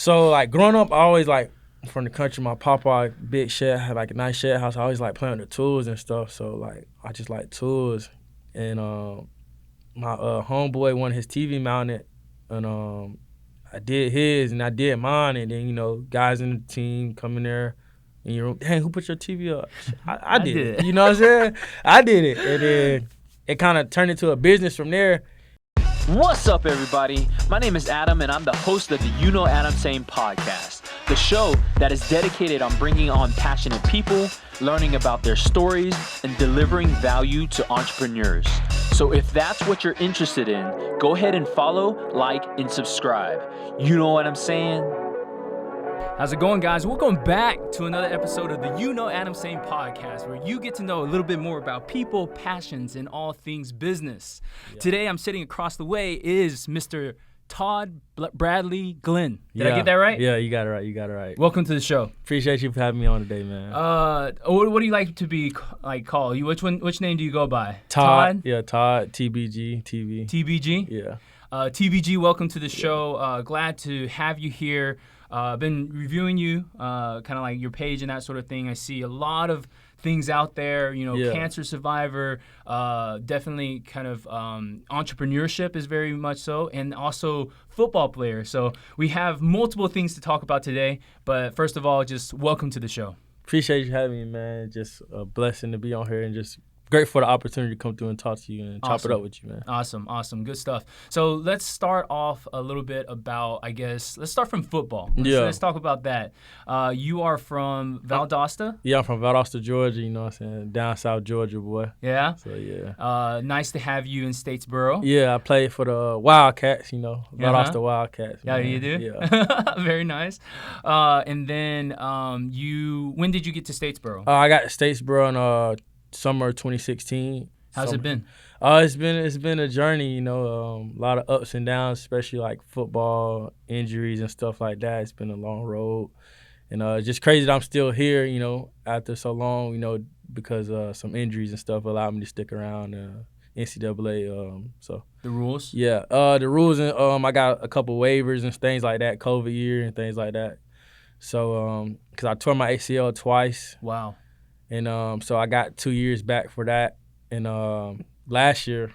So like growing up, I always like from the country. My papa big shed had like a nice shed house. I always like playing with the tools and stuff. So like I just like tools, and my homeboy wanted his TV mounted, and I did his and I did mine, and then guys in the team come in there. And you're, hey, who put your TV up? I did it. You know what I'm saying? I did it. And then it kind of turned into a business from there. What's up, everybody? My name is Adam, and I'm the host of the UKnowAdamTsang podcast, the show that is dedicated on bringing on passionate people, learning about their stories, and delivering value to entrepreneurs. So if that's what you're interested in, go ahead and follow, like, and subscribe. You know what I'm saying? How's it going, guys? Welcome back to another episode of the UKnowAdamTsang podcast, where you get to know a little bit more about people, passions, and all things business. Yeah. Today, I'm sitting across the way is Mr. Todd Bradley-Glenn. Did I get that right? Yeah, you got it right. Welcome to the show. Appreciate you for having me on today, man. What do you like to be called? Which name do you go by? Todd? Yeah, Todd. TBG. TV. TBG? Yeah. TBG, welcome to the show. Glad to have you here. I've been reviewing you, kind of like your page and that sort of thing. I see a lot of things out there, cancer survivor, definitely kind of entrepreneurship is very much so, and also football player. So we have multiple things to talk about today, but first of all, just welcome to the show. Appreciate you having me, man. Just a blessing to be on here and just grateful for the opportunity to come through and talk to you and chop it up with you, man. Awesome. Good stuff. So let's start off a little bit about, let's start from football. Let's talk about that. You are from Valdosta? Yeah, I'm from Valdosta, Georgia, you know what I'm saying? Down south Georgia, boy. Yeah? So, yeah. Nice to have you in Statesboro. Yeah, I played for the Wildcats, Valdosta Wildcats. Man. Yeah, you do? Yeah. Very nice. And then when did you get to Statesboro? I got to Statesboro in summer 2016. How's it been? It's been a journey, a lot of ups and downs, especially like football injuries and stuff like that. It's been a long road, and it's just crazy that I'm still here, after so long, because some injuries and stuff allowed me to stick around. NCAA, so the rules. Yeah, the rules, and I got a couple waivers and things like that, COVID year and things like that. So because I tore my ACL twice. Wow. And so I got 2 years back for that. And last year,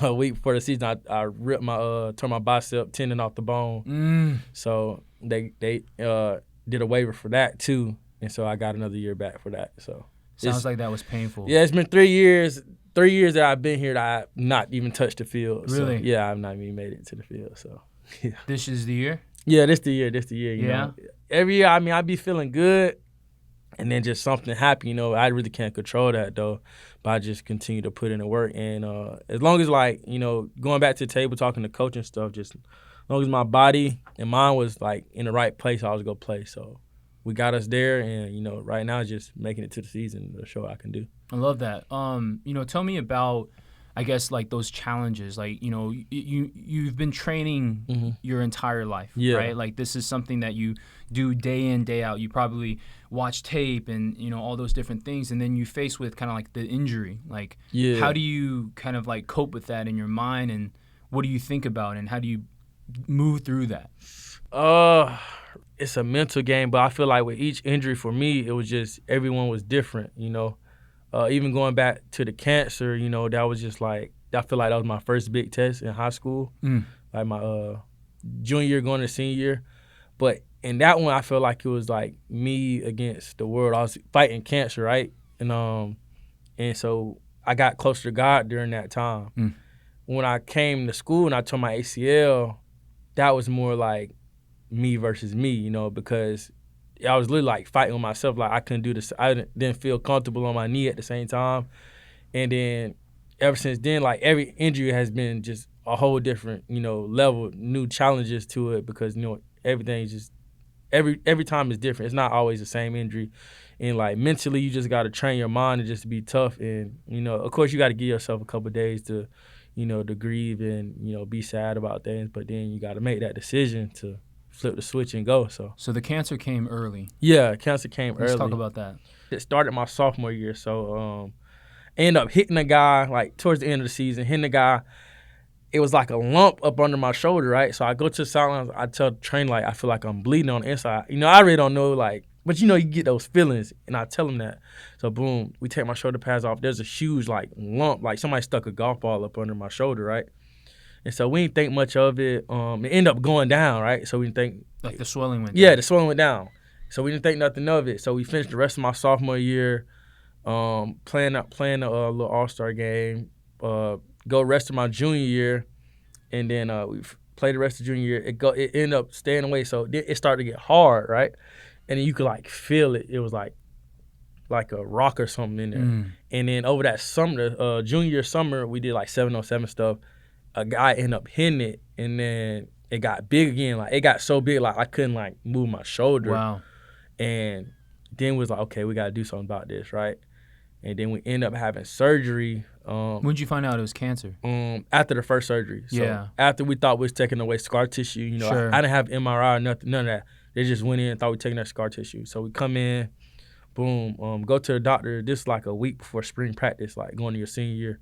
a week before the season, I ripped tore my bicep tendon off the bone. So they did a waiver for that too. And so I got another year back for that. So sounds like that was painful. Yeah, it's been 3 years. 3 years that I've been here that I've not even touched the field. Really? So, yeah, I've not even made it to the field. So yeah. This is the year? Yeah, this the year. You know? Every year, I be feeling good. And then just something happen, I really can't control that though, but I just continue to put in the work. And as long as going back to the table, talking to coach and stuff, just as long as my body and mind was like in the right place, I was gonna play. So we got us there, and right now just making it to the season to show what I can do. I love that. Tell me about, like those challenges. Like you've been training your entire life, right? Like this is something that you do day in, day out. You probably watch tape and all those different things, and then you face with kind of like the injury. Like how do you kind of like cope with that in your mind, and what do you think about, and how do you move through that? It's a mental game, but I feel like with each injury for me, it was just everyone was different. Even going back to the cancer, that was just like, I feel like that was my first big test in high school, like my junior year going to senior year. But in that one, I felt like it was like me against the world. I was fighting cancer, right? And so I got closer to God during that time. When I came to school and I tore my ACL, that was more like me versus me, because I was literally like fighting with myself. Like I couldn't do this. I didn't feel comfortable on my knee at the same time. And then ever since then, like every injury has been just a whole different, level, new challenges to it, because, everything is just, every time is different. It's not always the same injury. And like mentally, you just got to train your mind and just be tough. And, of course you got to give yourself a couple of days to, to grieve and, be sad about things. But then you got to make that decision to flip the switch and go. So the cancer came early. Yeah, cancer came early. Let's talk about that. It started my sophomore year. So I ended up hitting a guy, like towards the end of the season, hitting a guy. it was like a lump up under my shoulder, right? So I go to the sideline, I tell the trainer, like, I feel like I'm bleeding on the inside. You know, I really don't know, like, but you know, you get those feelings, and I tell them that. So boom, we take my shoulder pads off. There's a huge like lump, like somebody stuck a golf ball up under my shoulder, right? And so we didn't think much of it. It ended up going down, right? So we didn't think like the swelling went down. Yeah, the swelling went down. So we didn't think nothing of it. So we finished the rest of my sophomore year, playing a little all-star game. Go rest of my junior year, and then we played the rest of junior year. It ended up staying away. So it started to get hard, right? And then you could like feel it. It was like a rock or something in there. And then over that summer, junior year summer, we did like 7-on-7 stuff. A guy ended up hitting it, and then it got big again. Like it got so big, like I couldn't like move my shoulder. Wow. And then we was like, okay, we got to do something about this, right? And then we ended up having surgery. When did you find out it was cancer? After the first surgery. So after we thought we was taking away scar tissue, you know, I didn't have MRI or nothing, none of that. They just went in and thought we were taking that scar tissue. So we come in, boom, go to the doctor. This is like a week before spring practice, like going to your senior year.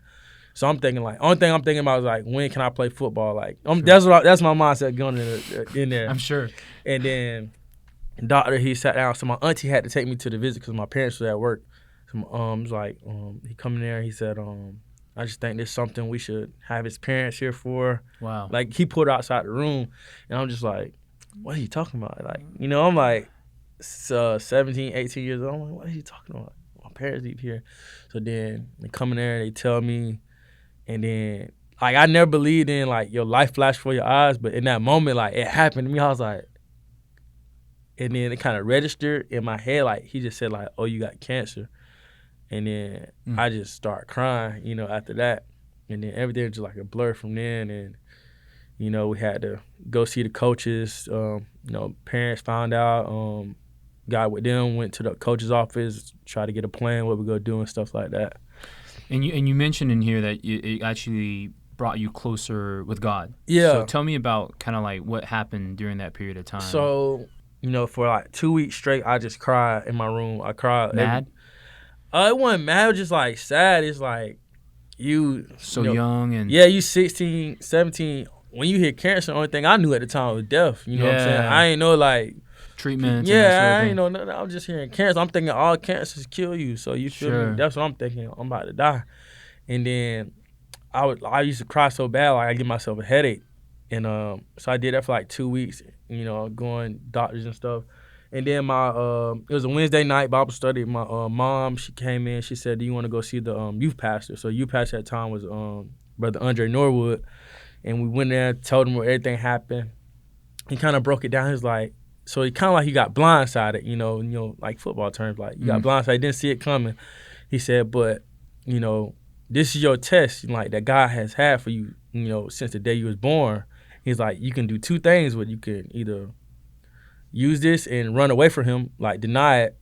So I'm thinking like, only thing I'm thinking about is like, when can I play football? Like, that's my mindset going in there. I'm sure. And then the doctor, he sat down. So my auntie had to take me to the visit because my parents were at work. So was like, he come in there, he said, I just think there's something we should have his parents here for. Wow. Like, he pulled outside the room, and I'm just like, what are you talking about? Like, you know, I'm like 17, 18 years old. I'm like, what are you talking about? My parents eat here. So then they come in there and they tell me, and then, like, I never believed in, like, your life flashed before your eyes, but in that moment, like, it happened to me. I was like, and then it kind of registered in my head, like, he just said, like, oh, you got cancer. And then I just start crying, you know, after that. And then everything was just like a blur from then. And, you know, we had to go see the coaches. You know, parents found out. Got with them, went to the coach's office, tried to get a plan, what we're going to do and stuff like that. And you mentioned in here that it actually brought you closer with God. Yeah. So tell me about kind of like what happened during that period of time. So, you know, for like 2 weeks straight, I just cried in my room. I cried. Mad? It wasn't mad. It was just like sad. It's like you know, young and you 16, 17. When you hit cancer, the only thing I knew at the time was death. You know what I'm saying? I ain't know like treatments. Yeah, I ain't know nothing. I was just hearing cancer. I'm thinking all cancers kill you. So you feel me? That's what I'm thinking. I'm about to die. And then I used to cry so bad, like I give myself a headache. And so I did that for like 2 weeks. You know, going doctors and stuff. And then it was a Wednesday night Bible study. My mom, she came in. She said, "Do you want to go see the youth pastor?" So youth pastor at the time was Brother Andre Norwood. And we went there, told him where everything happened. He kind of broke it down. He was like, so he kind of like he got blindsided, you know, like football terms, like you got blindsided, didn't see it coming. He said, but, you know, this is your test, like that God has had for you, you know, since the day you was born. He's like, you can do two things. Where you can either use this and run away from him, like deny it,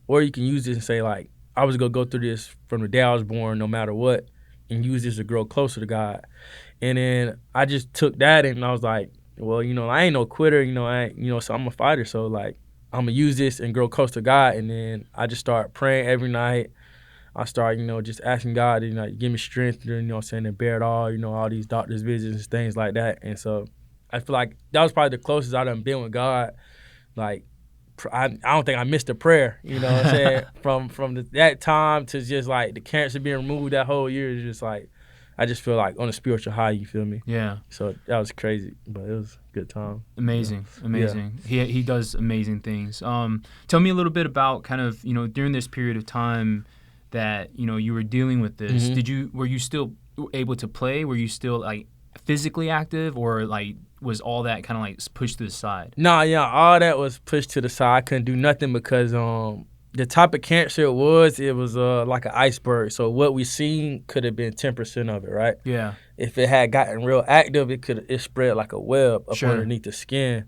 or you can use this and say, like, I was going to go through this from the day I was born, no matter what, and use this to grow closer to God. And then I just took that and I was like, well, you know, I ain't no quitter, you know, so I'm a fighter. So, like, I'm going to use this and grow close to God. And then I just start praying every night. I start, you know, just asking God to, you know, give me strength, you know what I'm saying, to bear it all, you know, all these doctor's visits and things like that. And so I feel like that was probably the closest I done been with God. Like, I don't think I missed a prayer, you know what I'm saying? From that time to just, like, the cancer being removed that whole year is just, like, I just feel like on a spiritual high, you feel me? Yeah. So that was crazy, but it was a good time. Amazing. Yeah. He does amazing things. Tell me a little bit about kind of, you know, during this period of time that, you know, you were dealing with this. Were you still able to play? Were you still, like, physically active, or, like, was all that kind of, like, pushed to the side? Nah, yeah, all that was pushed to the side. I couldn't do nothing because the type of cancer it was like an iceberg. So what we seen could have been 10% of it, right? Yeah. If it had gotten real active, it spread like a web up underneath the skin.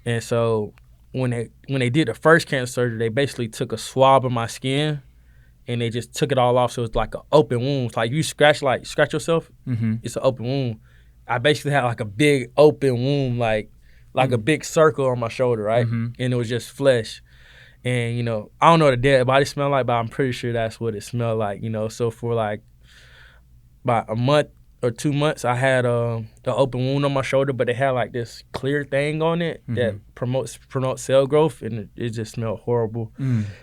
And so when they did the first cancer surgery, they basically took a swab of my skin and they just took it all off. So it's like an open wound. It's like you scratch yourself, it's an open wound. I basically had like a big open wound, like a big circle on my shoulder, right? And it was just flesh. And, you know, I don't know what a dead body smell like, but I'm pretty sure that's what it smelled like, you know. So for like about a month or 2 months, I had an open wound on my shoulder, but it had like this clear thing on it that promotes cell growth, and it just smelled horrible.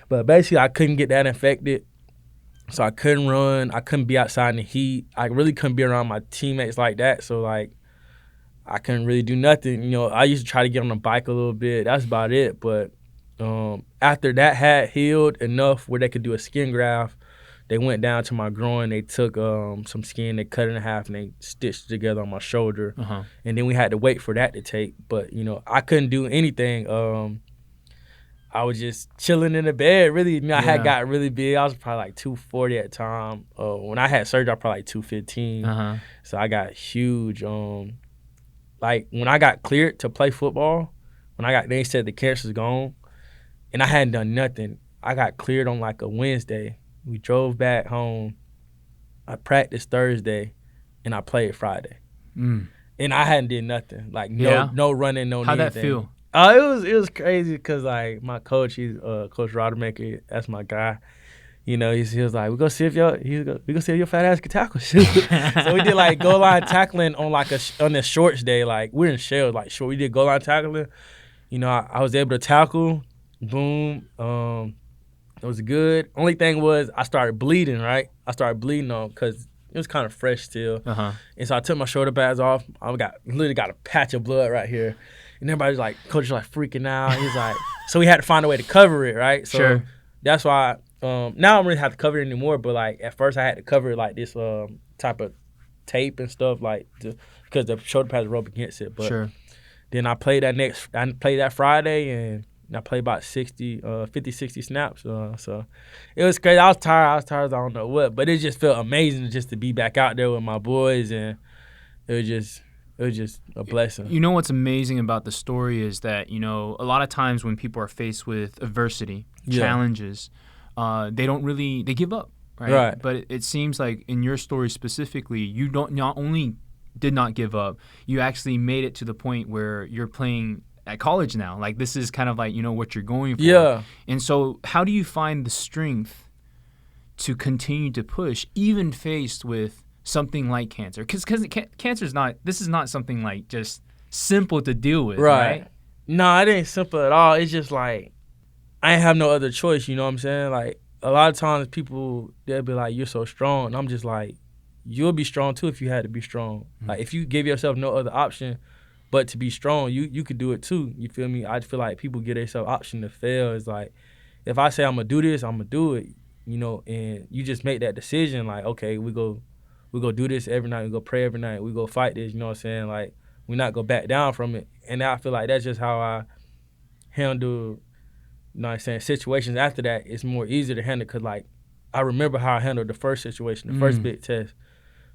But basically, I couldn't get that infected, so I couldn't run. I couldn't be outside in the heat. I really couldn't be around my teammates like that, so like I couldn't really do nothing. You know, I used to try to get on the bike a little bit. That's about it. But after that had healed enough where they could do a skin graft, they went down to my groin. They took some skin, they cut it in half, and they stitched it together on my shoulder. And then we had to wait for that to take. But, you know, I couldn't do anything. I was just chilling in the bed, really. You know, I had got really big. I was probably like 240 at the time. When I had surgery, I was probably like 215. So I got huge. Like, when I got cleared to play football, they said the cancer's gone, and I hadn't done nothing. I got cleared on like a Wednesday. We drove back home. I practiced Thursday, and I played Friday. And I hadn't did nothing. Like, no running, no anything. How'd that feel? It was crazy because, like, my coach, he's Coach Rodemaker, that's my guy. You know, he was like, we gonna see if your fat ass can tackle. So we did like goal line tackling on like on the shorts day. Like, we're in shells, like short. We did goal line tackling. You know, I was able to tackle. Boom. It was good. Only thing was I started bleeding. Right, I started bleeding on because it was kind of fresh still. And so I took my shoulder pads off. I literally got a patch of blood right here. And everybody's like, coach is like freaking out. He's like, so we had to find a way to cover it, right? So that's why. Now I don't really have to cover it anymore, but like at first I had to cover it like this type of tape and stuff, like because the shoulder pads were up against it. But then I played that Friday, and I played about 50, 60 snaps. So it was crazy. I was tired. I don't know what, but it just felt amazing just to be back out there with my boys, and it was just a blessing. You know what's amazing about the story is that, you know, a lot of times when people are faced with adversity, challenges, they give up, right? But it seems like in your story specifically, you not only did not give up, you actually made it to the point where you're playing at college now. Like, this is kind of like, you know, what you're going for. Yeah. And so how do you find the strength to continue to push, even faced with something like cancer? Because cancer's this is not something like just simple to deal with, right? No, it ain't simple at all. It's just like, I ain't have no other choice, you know what I'm saying? Like, a lot of times people, they'll be like, you're so strong. And I'm just like, you'll be strong too if you had to be strong. Like, if you give yourself no other option but to be strong, you could do it too. You feel me? I feel like people give themselves option to fail. It's like, if I say I'm going to do this, I'm going to do it, you know, and you just make that decision like, okay, we go do this every night. We go pray every night. We go fight this, you know what I'm saying? Like, we not go back down from it. And I feel like that's just how I handle, you know what I'm saying, situations after that. It's more easier to handle because, like, I remember how I handled the first situation, the first big test.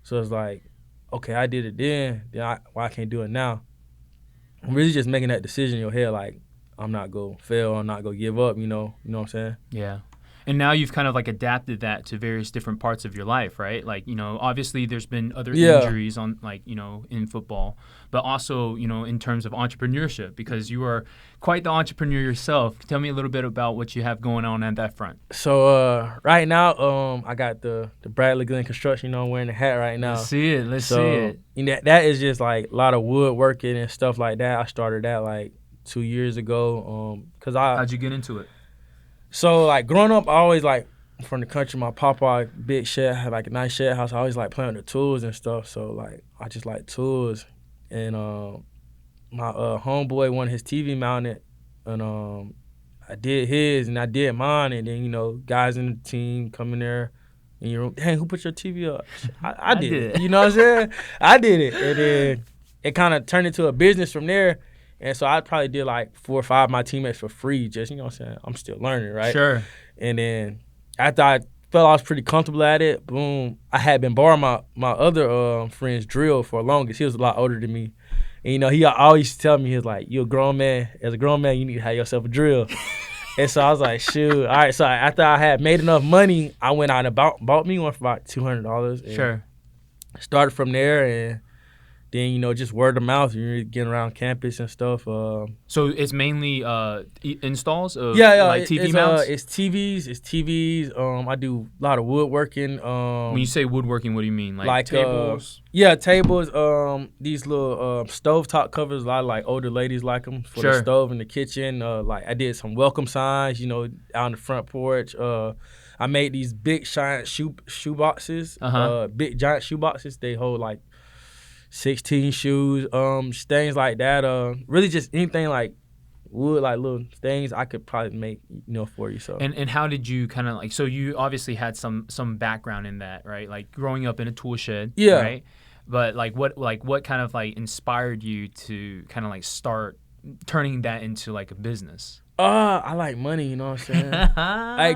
So it's like, okay, I did it then why I can't do it now? I'm really just making that decision in your head, like, I'm not going to fail, I'm not going to give up, you know what I'm saying? Yeah. And now you've kind of like adapted that to various different parts of your life, right? Like, you know, obviously there's been other injuries on, like, you know, in football, but also, you know, in terms of entrepreneurship, because you are quite the entrepreneur yourself. Tell me a little bit about what you have going on at that front. So right now, I got the Bradley-Glenn construction, you know, I'm wearing the hat right now. Let's see it. You know, that is just like a lot of woodworking and stuff like that. I started that like 2 years ago. How'd you get into it? So, like, growing up, I always, like, from the country, my papa, big shed, had, like, a nice shed house. I always, like, playing with the tools and stuff. So, like, I just like tools. And my homeboy wanted his TV mounted. And I did his, and I did mine. And then, you know, guys in the team come in there. And you're, dang, who put your TV up? I did it. You know what I'm saying? I did it. And then it kind of turned into a business from there. And so I probably did like 4 or 5 of my teammates for free, just, you know what I'm saying? I'm still learning, right? Sure. And then after I felt I was pretty comfortable at it, boom, I had been borrowing my other friend's drill for the longest. He was a lot older than me. And, you know, he always tell me, he was like, you're a grown man. As a grown man, you need to have yourself a drill. And so I was like, shoot. All right, so after I had made enough money, I went out and bought me one for about $200. And sure. Started from there, and then, you know, just word of mouth. You're getting around campus and stuff. So it's mainly installs of like TV mounts? It's TVs. I do a lot of woodworking. When you say woodworking, what do you mean? Like tables? Tables. These little stovetop covers. A lot of like older ladies like them for the stove in the kitchen. Like I did some welcome signs, you know, out on the front porch. I made these big giant shoe boxes. Big giant shoe boxes. They hold like 16 shoes, things like that. Really just anything like wood, like little things I could probably make, you know, for you. So. And how did you kind of like? So you obviously had some background in that, right? Like growing up in a tool shed, right? But what kind of like inspired you to kind of like start turning that into like a business? I like money, you know what I'm saying?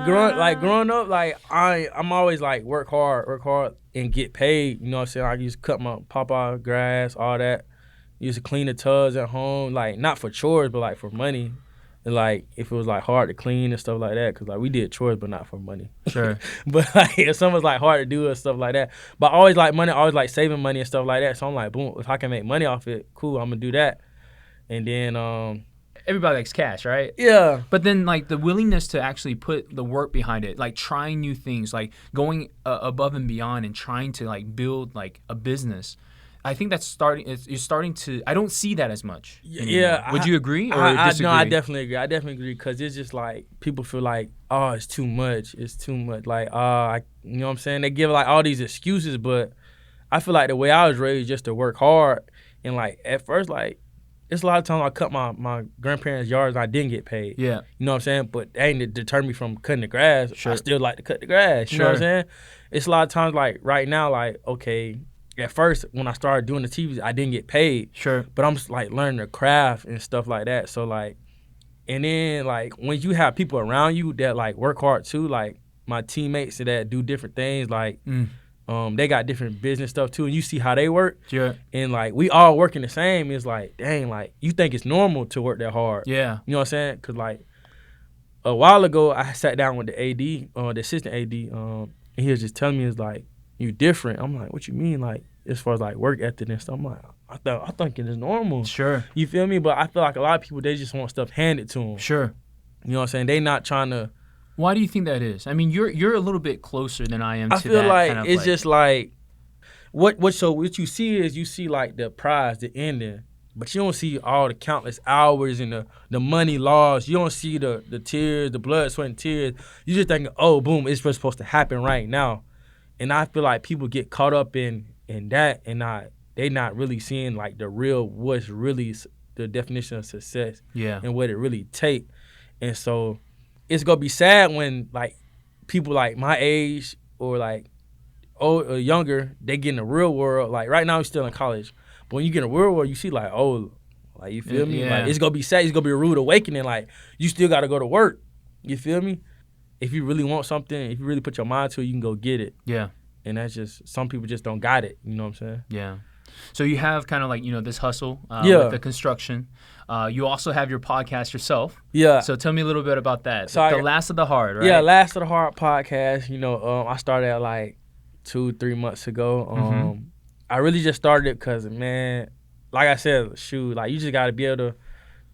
growing up, like I'm always like work hard and get paid, you know what I'm saying? I used to cut my papa grass, all that. Used to clean the tubs at home, like not for chores, but like for money. And like if it was like hard to clean and stuff like that, cause like we did chores, but not for money. Sure. But like if something's like hard to do and stuff like that, but I always like money, always like saving money and stuff like that. So I'm like, boom, if I can make money off it, cool, I'm gonna do that. And then everybody likes cash, right? Yeah. But then, like, the willingness to actually put the work behind it, like trying new things, like going above and beyond and trying to, like, build, like, a business. I think that's you're starting to, I don't see that as much anymore. Yeah. Would you agree or disagree? No, I definitely agree because it's just like people feel like, oh, it's too much. Like, you know what I'm saying? They give, like, all these excuses, but I feel like the way I was raised just to work hard and, like, at first, like, it's a lot of times I cut my grandparents' yards and I didn't get paid. Yeah. You know what I'm saying? But that ain't deter me from cutting the grass. Sure. I still like to cut the grass. You know what I'm saying? It's a lot of times like right now, like, okay, at first when I started doing the TVs, I didn't get paid. Sure. But I'm just like learning the craft and stuff like that. So like, and then like when you have people around you that like work hard too, like my teammates that do different things, like they got different business stuff too, and you see how they work. Yeah. And like we all working the same. It's like, dang, like you think it's normal to work that hard. Yeah. You know what I'm saying? Because like a while ago, I sat down with the AD, the assistant AD, and he was just telling me, it's like, you different. I'm like, what you mean? Like as far as like work ethic and stuff. I'm like, I think it is normal. Sure. You feel me? But I feel like a lot of people, they just want stuff handed to them. Sure. You know what I'm saying? They not trying to. Why do you think that is? I mean, you're a little bit closer than I am to that. I feel like kind of it's just like what you see is you see like the prize, the ending, but you don't see all the countless hours and the money lost. You don't see the tears, the blood, sweat, and tears. You just think, oh, boom, it's what's supposed to happen right now. And I feel like people get caught up in that and they not really seeing like the real what's really the definition of success. Yeah. And what it really take. And so it's gonna be sad when like people like my age or like old or younger, they get in the real world. Like right now, we're still in college, but when you get in the real world, you see like, oh, like you feel me? Like it's gonna be sad. It's gonna be a rude awakening. Like you still gotta go to work. You feel me? If you really want something, if you really put your mind to it, you can go get it. Yeah. And that's just some people just don't got it. You know what I'm saying? Yeah. So you have kind of like, you know, this hustle with the construction. You also have your podcast yourself. Yeah. So tell me a little bit about that. So the Last of the Hard, right? Yeah, Last of the Hard podcast. You know, I started like 2-3 months ago. I really just started it because, man, like I said, shoot, like you just got to be able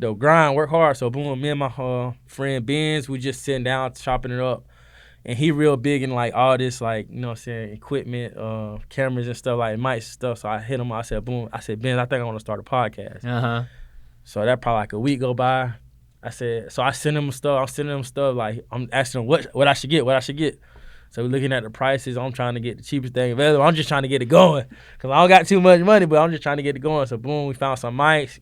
to grind, work hard. So boom, me and my friend Benz, we just sitting down, chopping it up. And he real big in like all this like, you know what I'm saying, equipment, cameras and stuff, like mics and stuff. So I hit him, I said, boom, I said, Ben, I think I want to start a podcast. Uh-huh. So that probably like a week go by. I said, so I send him stuff. I'm sending him stuff like I'm asking him what I should get. So we're looking at the prices. I'm trying to get the cheapest thing available. I'm just trying to get it going because I don't got too much money, but I'm just trying to get it going. So boom, we found some mics.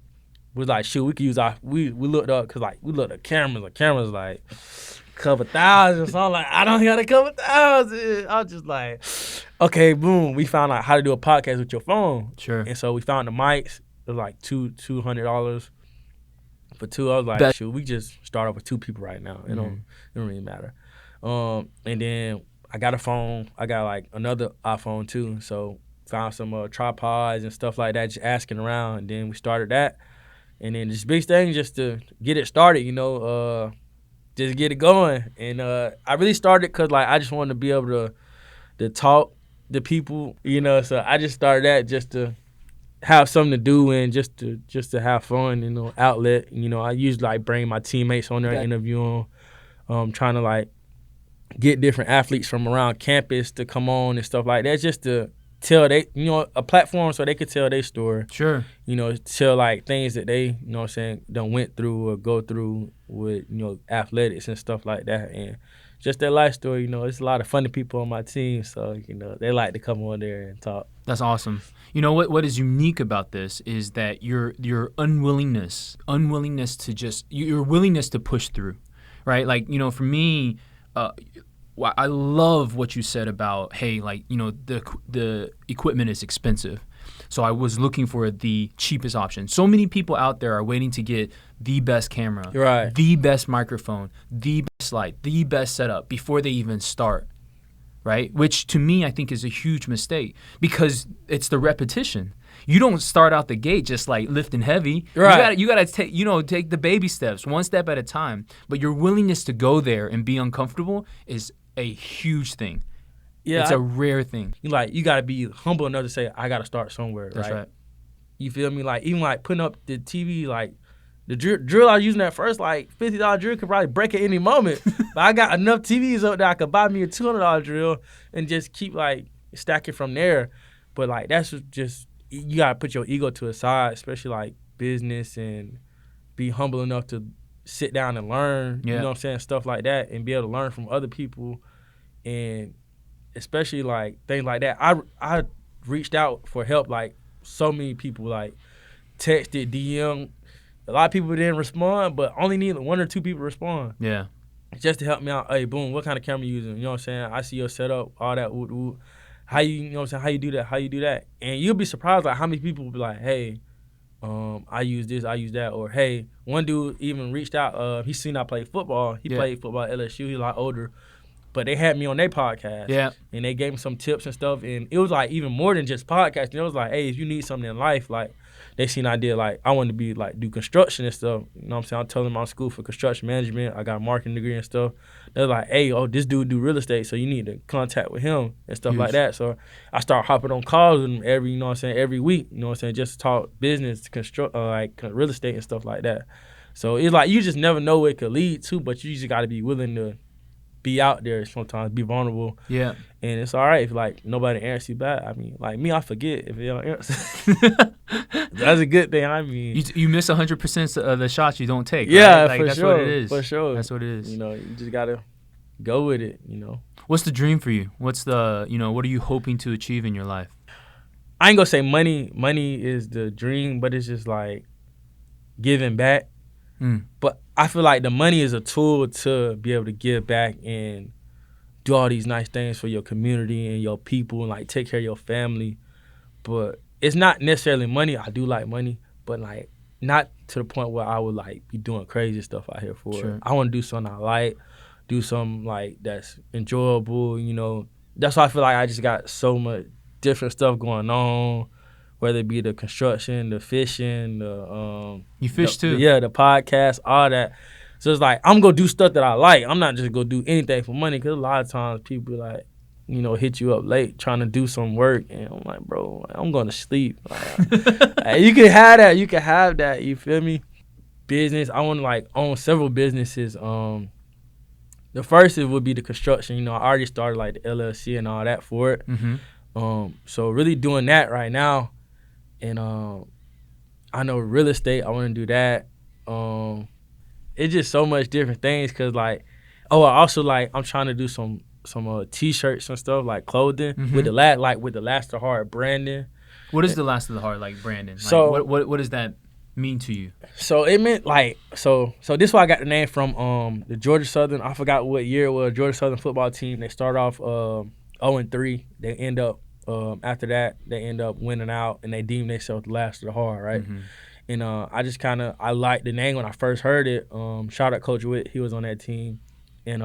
We was like, shoot, we could use we looked up because like we looked at cameras. The cameras like couple thousand. So I'm like, I don't got a couple thousand. I was just like, okay, boom. We found out how to do a podcast with your phone. Sure. And so we found the mics. It was like $200 for two. I was like, shoot, we just start off with 2 people right now. It don't really matter. And then I got a phone. I got like another iPhone too. So found some tripods and stuff like that, just asking around. And then we started that. And then this big thing just to get it started, you know, just get it going. And I really started because like I just wanted to be able to talk to people, you know. So I just started that just to have something to do and just to have fun, outlet. I usually like bring my teammates on there, interview them, trying to like get different athletes from around campus to come on and stuff like that, just to tell a platform so they could tell their story. Sure. Tell like things that they, done went through or go through with, athletics and stuff like that. And just their life story, it's a lot of funny people on my team, so, they like to come on there and talk. That's awesome. What is unique about this is that your unwillingness to just, your willingness to push through, right? Like, for me, I love what you said about, hey, like, the equipment is expensive. So I was looking for the cheapest option. So many people out there are waiting to get the best camera, right, the best microphone, the best light, the best setup before they even start, right? Which to me, I think is a huge mistake because it's the repetition. You don't start out the gate just like lifting heavy. Right. You gotta take the baby steps, one step at a time. But your willingness to go there and be uncomfortable is a huge thing. Yeah, it's a rare thing. You got to be humble enough to say, I got to start somewhere. That's right. You feel me? Like, even like putting up the TV, like the drill I was using at first, like $50 drill could probably break at any moment. But I got enough TVs up there I could buy me a $200 drill and just keep like stacking from there. But like that's just, you got to put your ego to the side, especially like business, and be humble enough to sit down and learn, you know what I'm saying, stuff like that, and be able to learn from other people. And especially like things like that. I reached out for help, like so many people like texted, DM. A lot of people didn't respond, but only need 1 or 2 people to respond. Yeah. Just to help me out. Hey, boom, what kind of camera you using? You know what I'm saying? I see your setup, all that. How you know what I'm saying? How you do that? How you do that? And you'll be surprised like how many people will be like, hey, I use this, I use that. Or hey, one dude even reached out. He seen I play football. He played football at LSU. He's a lot older. But they had me on their podcast. Yeah. And they gave me some tips and stuff. And it was like even more than just podcasting. It was like, hey, if you need something in life, like they seen I did, like I wanted to be like do construction and stuff. You know what I'm saying? I'm telling them I'm in school for construction management. I got a marketing degree and stuff. They're like, hey, this dude do real estate, so you need to contact with him and stuff like that. So I started hopping on calls with him every week, you know what I'm saying, just to talk business, real estate and stuff like that. So it's like you just never know where it could lead to, but you just got to be willing to be out there sometimes, be vulnerable. Yeah. And it's all right if like nobody answers you back. I mean, like me, I forget if they don't answer. That's a good thing. I mean, you miss 100% of the shots you don't take. Yeah, right? Like, for that's sure. What it is. For sure. That's what it is. You just gotta go with it. What's the dream for you? What's the what are you hoping to achieve in your life? I ain't gonna say money. Money is the dream, but it's just like giving back. But I feel like the money is a tool to be able to give back and do all these nice things for your community and your people and like take care of your family. But it's not necessarily money. I do like money, but like not to the point where I would like be doing crazy stuff out here for it. I want to do something I like, do something like that's enjoyable. That's why I feel like I just got so much different stuff going on. Whether it be the construction, the fishing, you fish too? The podcast, all that. So it's like I'm gonna do stuff that I like. I'm not just gonna do anything for money, because a lot of times people like, hit you up late trying to do some work, and I'm like, bro, I'm going to sleep. Like, you can have that. You can have that. You feel me? Business. I want to like own several businesses. The first would be the construction. I already started like the LLC and all that for it. So really doing that right now. And I know real estate, I want to do that. It's just so much different things, because like, I also like, I'm trying to do some T-shirts and stuff, like clothing with the Last of the Heart branding. What is the Last of the Heart like branding? Like, so what does that mean to you? So it meant like, so this is where I got the name from. The Georgia Southern, I forgot what year it was, Georgia Southern football team. They start off 0-3. They end up after that, they end up winning out, and they deem themselves the Last of the Hard, right? And I just I liked the name when I first heard it. Shout out Coach Witt, he was on that team, and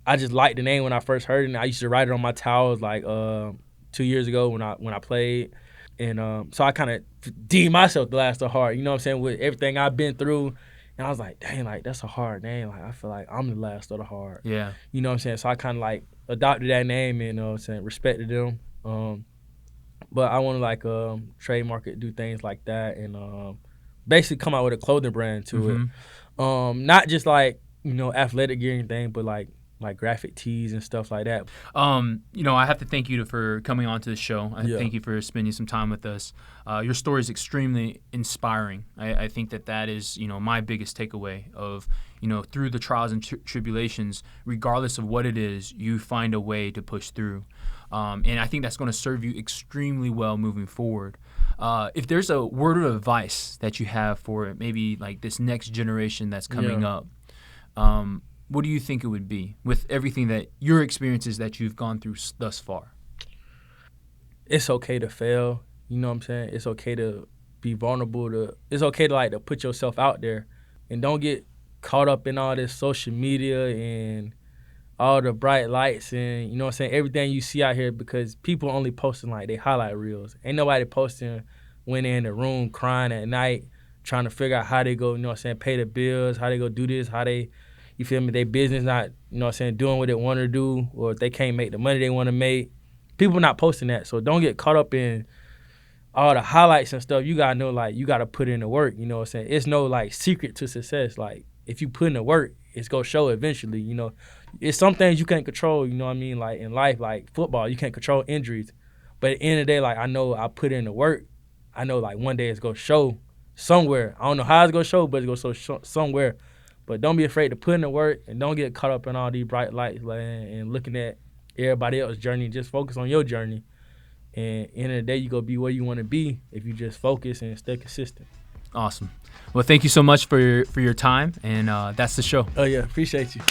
I just liked the name when I first heard it. And I used to write it on my towels like 2 years ago when I played, and so I kind of deemed myself the Last of the Hard. You know what I'm saying? With everything I've been through. And I was like, dang, like that's a hard name. Like I feel like I'm the last of the hard. Yeah. You know what I'm saying? So I kind of like adopted that name and respected them. But I want to like trademark it, do things like that, and basically come out with a clothing brand to it. Not just like, you know, athletic gear or anything, but like graphic tees and stuff like that. You know, I have to thank you for coming on to the show. Thank you for spending some time with us. Your story is extremely inspiring. I think that is, you know, my biggest takeaway of, you know, through the trials and tribulations, regardless of what it is, you find a way to push through. And I think that's going to serve you extremely well moving forward. If there's a word of advice that you have for maybe like this next generation that's coming up, what do you think it would be with everything that your experiences that you've gone through thus far? It's okay to fail. You know what I'm saying? It's okay to be vulnerable. It's okay to like to put yourself out there, and don't get caught up in all this social media and all the bright lights and, you know what I'm saying, everything you see out here, because people only posting like they highlight reels. Ain't nobody posting when they're in the room crying at night, trying to figure out how they go, you know what I'm saying, pay the bills, how they go do this, how they, you feel me, their business not, you know what I'm saying, doing what they want to do, or if they can't make the money they want to make. People not posting that. So don't get caught up in all the highlights and stuff. You got to know, like, you got to put in the work, you know what I'm saying. It's no, like, secret to success. Like, if you put in the work, it's going to show eventually, you know. It's some things you can't control, you know what I mean, like in life, like football, you can't control injuries. But at the end of the day, like, I know I put in the work. I know, like, one day it's going to show somewhere. I don't know how it's going to show, but it's going to show somewhere. But don't be afraid to put in the work, and don't get caught up in all these bright lights, like, and looking at everybody else's journey. Just focus on your journey. And at the end of the day, you're going to be where you want to be if you just focus and stay consistent. Awesome. Well, thank you so much for your time, and that's the show. Oh, yeah. Appreciate you.